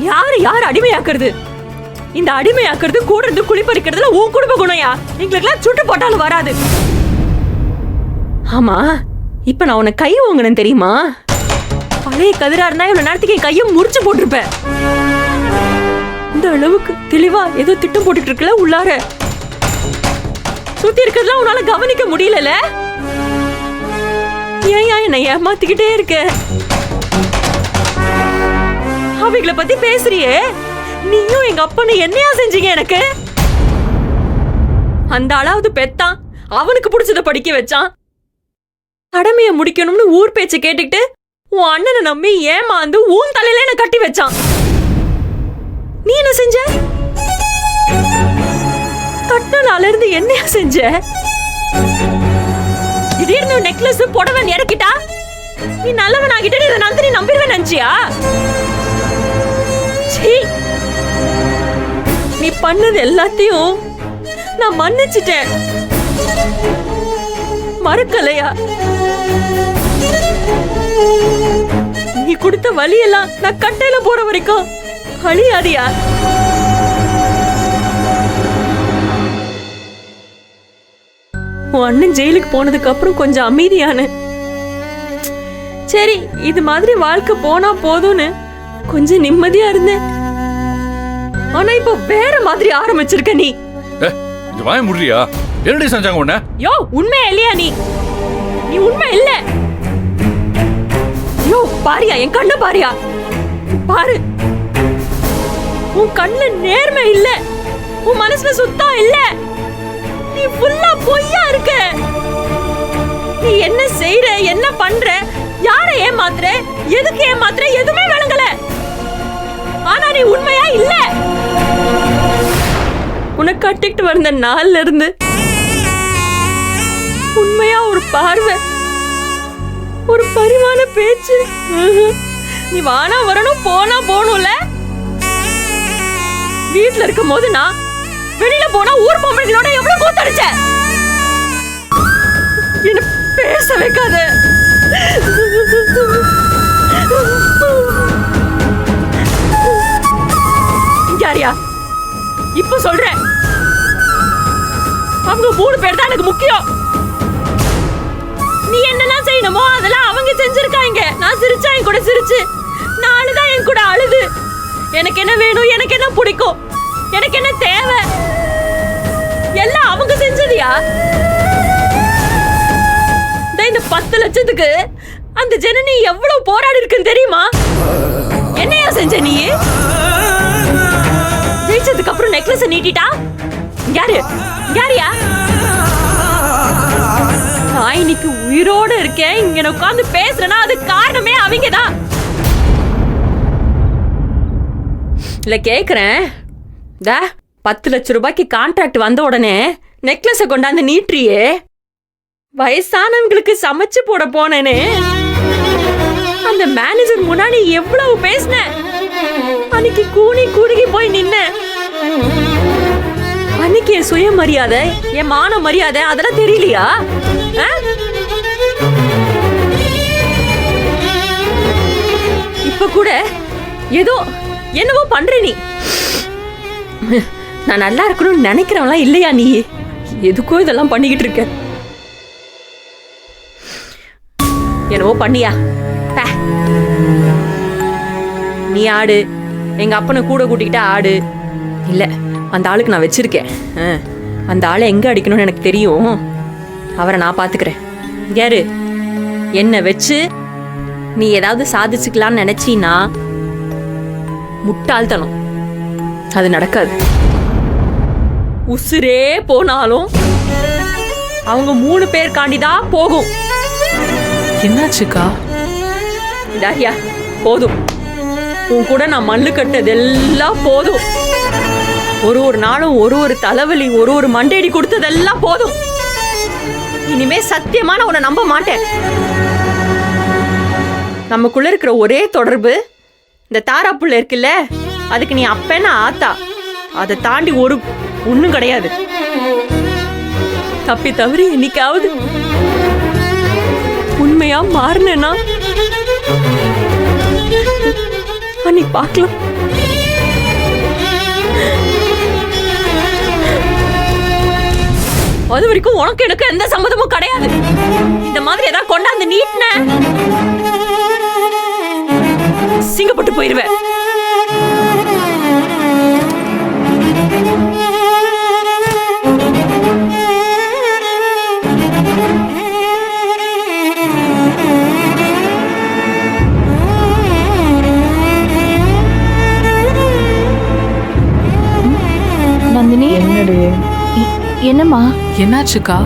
யாரு யார் அடிமையாக்குறது? இந்த அடிமையாக்குறது கூட இருந்து குளிப்பறிக்கிறதுல உன் குடும்ப குணையா? எங்களுக்கெல்லாம் சுட்டு போட்டாலும் வராது. ஆமா, இப்ப நான் உன்னை கை வாங்கினேன் தெரியுமா? பழைய கதிரா இருந்தா இவ்வளவு நேரத்துக்கு என் கையை முறிச்சு போட்டிருப்பேன். இந்த அளவுக்கு தெளிவா ஏதோ திட்டம் போட்டுட்டு இருக்கல உள்ளார. சுத்தி இருக்கிறதுலாம் உன்னால கவனிக்க முடியல. ஏன் என்னை ஏமாத்திக்கிட்டே இருக்க? அவைகளை பத்தி பேசுறியே, நீயும் எங்க அப்பனு என்னையா செஞ்சீங்க எனக்கு? அந்த அளவுக்கு பெத்தான், அவனுக்கு பிடிச்சத படிக்க வச்சான். கடமையை முடிக்கணும்னு ஊர் பேச்ச கேட்டுக்கிட்டு உன் அண்ணனை நம்பி ஏமாந்து உன் தலையில என்ன கட்டி வச்சான். நீ என்ன செஞ்ச? கட்டனால இருந்து என்னையா செஞ்ச? திடீர்னு நெக்லஸ் புடவன் இறக்கிட்டா நீ நல்லவன் ஆகிட்ட இதை நந்தினி நம்பிடுவேன் நினைச்சியா? நீ பண்ணது எல்லாத்தையும் நான் மன்னிச்சிட்டேன். மறக்கலையா? நீ கொடுத்த வலியெல்லாம் நான் கட்டையில போற வரைக்கும் அழியாதியா? உன் அண்ணன் ஜெயிலுக்கு போனதுக்கு அப்புறம் கொஞ்சம் அமைதியான, சரி இது மாதிரி வாழ்க்கை போனா போதும்னு கொஞ்சம் நிம்மதியா இருந்தேன். ஆனா இப்போ வேற மாதிரி ஆரம்பிச்சிருக்க நீ. வாய முடியா? என்னடி செஞ்சாங்க உன்ன? யோ, உண்மை இல்லையா? நீ உண்மை இல்ல. யோ பாரியா, என் கண்ணு பாரியா, பாரு. உன் கண்ணு நேர்மை இல்ல, உன் மனசுல சுத்தம் இல்ல. நீ ஃபுல்லா பொய்யா இருக்க. நீ என்ன செய்யற, என்ன பண்ற, யாரை ஏமாத்துற, எதுக்கு ஏமாத்துற, எதுவுமே விளங்கல. ஆனா நீ உண்மையா இல்ல. உனக்கு கட்டிக்கிட்டு வந்த நாள்ல இருந்து உண்மையா ஒரு பார்வை, ஒரு பரிவான பேச்சு. நீ வானா வரணும், போனா போகணும்ல. வீட்டுல இருக்கும் போது நான், வெளியில போனா ஊர் பொம்பளைகளோட எவ்வளவு கூத்தடிச்ச. என்ன பேச வைக்காத. யாரியா இப்ப சொல்றேன், அவங்க 3 பேர் தான் எனக்கு முக்கியம். நீ என்னெல்லாம் செய்யணுமோ அதெல்லாம் அவங்க செஞ்சிருக்காங்க. நான் சிரிச்சா என் கூட சிரிச்சு, நான் அழுதா என் கூட அழுது. எனக்கு என்ன வேணும், எனக்கு என்ன பிடிக்கும், எனக்கு என்ன தேவை, எல்லாம் அவங்க செஞ்சதியா? இந்த 10 லட்சத்துக்கு அந்த ஜனனி எவ்வளவு போராடி இருக்குன்னு தெரியுமா? என்னையா செஞ்ச நீ? ஜெயிச்சதுக்கு அப்புறம் நெக்லஸ் நீட்டிட்டா யாரு? யாரியா? நான் இன்னைக்கு உயிரோட இருக்கேன், இங்க உட்கார்ந்து பேசுறேன்னா அது காரணமே அவங்கதான். இல்ல கேக்குறேன், 10 லட்சம் ரூபாய்க்கு கான்ட்ராக்ட் வந்த உடனே நெக்லஸ கொண்டாந்து நீட்டியே. வயசானவங்களுக்கு சமைச்சு போட போனேன்னு அந்த மேனேஜர் முன்னாடி எவ்வளவு பேசின. அன்னைக்கு கூனி குறுகி போய் நின்ன. அன்னைக்கு என் சுயமரியாதை, என் மான மரியாதை அதெல்லாம் தெரியலையா? இப்ப கூட ஏதோ என்னவோ பண்ற நீ. நான் நல்லா இருக்கணும்னு நினைக்கிறவங்களா இல்லையா நீ? எதுக்கோ இதெல்லாம் பண்ணிக்கிட்டு இருக்க. என்னவோ பண்ணியா? நீ ஆடு, எங்க அப்பனை கூட கூட்டிக்கிட்ட ஆடு. இல்ல, அந்த ஆளுக்கு நான் வச்சிருக்கேன். அந்த ஆளை எங்க அடிக்கணும்னு எனக்கு தெரியும். அவரை நான் பாத்துக்கிறேன். யாரு என்ன வச்சு நீ ஏதாவது சாதிச்சுக்கலான்னு நினைச்சீன்னா முட்டாள்தனம். அது நடக்காது. உசுரே போனாலும் அவங்க 3 பேர் காண்டிதான் போகும். என்னாச்சுக்கா? தாரியா, போதும். உன் கூட நான் மல்லு கட்டதெல்லாம் போதும். ஒரு நாளும் ஒரு தலைவலி, ஒரு மண்டேடி கொடுத்ததெல்லாம் போதும். இனிமே சத்தியமா நான் உன்னை நம்ப மாட்டேன். நமக்குள்ள இருக்கிற ஒரே தொடர்பு இந்த தாராப்புள்ள இருக்குல்ல, அதுக்கு நீ அப்பேன்னா ஆத்தா. அதை தாண்டி ஒண்ணும் கிடையாது. தப்பி தவறி என்னைக்காவது உண்மையா மாறினா அன்னைக்கு பார்க்கலாம். அது வரைக்கும் உனக்கு எனக்கு எந்த சம்மதமும் கிடையாது. இந்த மாதிரி ஏதாவது கொண்டாந்து நீட்ன சிங்கப்பட்டு போயிருவேன். நந்தினி, என்னடி? என்னம்மா? என்னாச்சுக்கா?